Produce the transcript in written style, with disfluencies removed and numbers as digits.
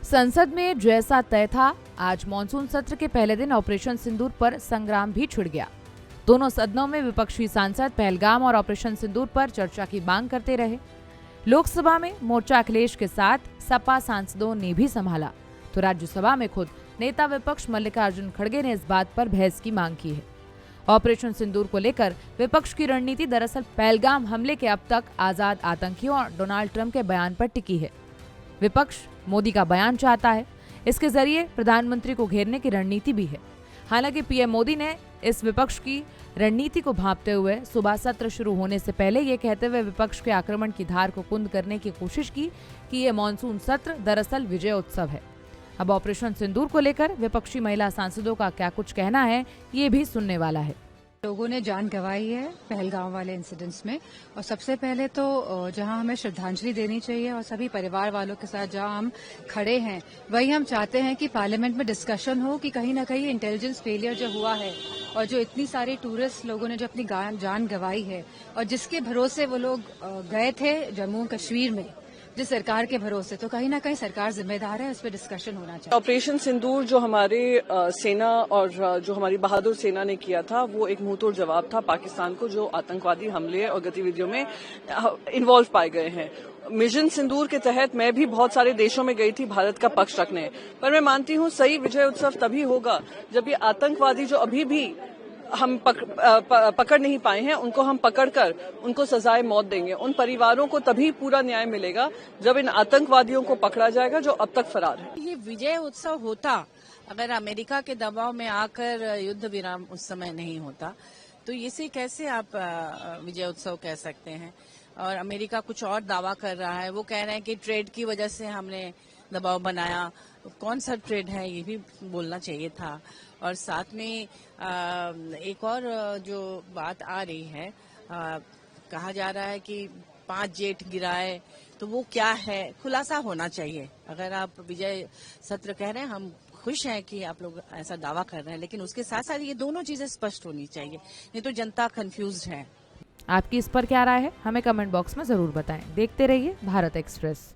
संसद में जैसा तय था, आज मॉनसून सत्र के पहले दिन ऑपरेशन सिंदूर पर संग्राम भी छिड़ गया। दोनों सदनों में विपक्षी सांसद पहलगाम और ऑपरेशन सिंदूर पर चर्चा की मांग करते रहे। लोकसभा में मोर्चा अखिलेश के साथ सपा सांसदों ने भी संभाला, तो राज्यसभा में खुद नेता विपक्ष मल्लिकार्जुन खड़गे ने इस बात पर बहस की मांग की है। ऑपरेशन सिंदूर को लेकर विपक्ष की रणनीति दरअसल पहलगाम हमले के अब तक आजाद आतंकियों और डोनाल्ड ट्रंप के बयान पर टिकी है। विपक्ष मोदी का बयान चाहता है, इसके जरिए प्रधानमंत्री को घेरने की रणनीति भी है। हालांकि पीएम मोदी ने इस विपक्ष की रणनीति को भांपते हुए सुबह सत्र शुरू होने से पहले ये कहते हुए विपक्ष के आक्रमण की धार को कुंद करने की कोशिश की कि ये मॉनसून सत्र दरअसल विजय उत्सव है। अब ऑपरेशन सिंदूर को लेकर विपक्षी महिला सांसदों का क्या कुछ कहना है, ये भी सुनने वाला है। लोगों ने जान गंवाई है पहलगाम वाले इंसिडेंट्स में, और सबसे पहले तो जहां हमें श्रद्धांजलि देनी चाहिए और सभी परिवार वालों के साथ जहां हम खड़े हैं, वही हम चाहते हैं कि पार्लियामेंट में डिस्कशन हो कि कहीं ना कहीं इंटेलिजेंस फेलियर जो हुआ है और जो इतनी सारी टूरिस्ट लोगों ने जो अपनी जान गंवाई है और जिसके भरोसे वो लोग गए थे जम्मू कश्मीर में, जिस सरकार के भरोसे, तो कहीं ना कहीं सरकार जिम्मेदार है, उस पर डिस्कशन होना चाहिए। ऑपरेशन सिंदूर जो हमारे सेना और जो हमारी बहादुर सेना ने किया था, वो एक मुंहतोड़ जवाब था पाकिस्तान को, जो आतंकवादी हमले और गतिविधियों में इन्वॉल्व पाए गए हैं। मिशन सिंदूर के तहत मैं भी बहुत सारे देशों में गई थी भारत का पक्ष रखने, पर मैं मानती हूँ सही विजय उत्सव तभी होगा जब ये आतंकवादी जो अभी भी हम पकड़ नहीं पाए हैं, उनको हम पकड़कर उनको सजाए मौत देंगे। उन परिवारों को तभी पूरा न्याय मिलेगा जब इन आतंकवादियों को पकड़ा जाएगा जो अब तक फरार है। ये विजय उत्सव होता अगर अमेरिका के दबाव में आकर युद्ध विराम उस समय नहीं होता, तो इसे कैसे आप विजय उत्सव कह सकते हैं? और अमेरिका कुछ और दावा कर रहा है, वो कह रहे हैं कि ट्रेड की वजह से हमने दबाव बनाया। कौन सा ट्रेड है ये भी बोलना चाहिए था। और साथ में एक और जो बात आ रही है, कहा जा रहा है कि 5 जेट गिराए, तो वो क्या है, खुलासा होना चाहिए। अगर आप विजय सत्र कह रहे हैं, हम खुश हैं कि आप लोग ऐसा दावा कर रहे हैं, लेकिन उसके साथ साथ ये दोनों चीजें स्पष्ट होनी चाहिए, नहीं तो जनता कंफ्यूज्ड है। आपकी इस पर क्या राय है, हमें कमेंट बॉक्स में जरूर बताएं। देखते रहिए भारत एक्सप्रेस।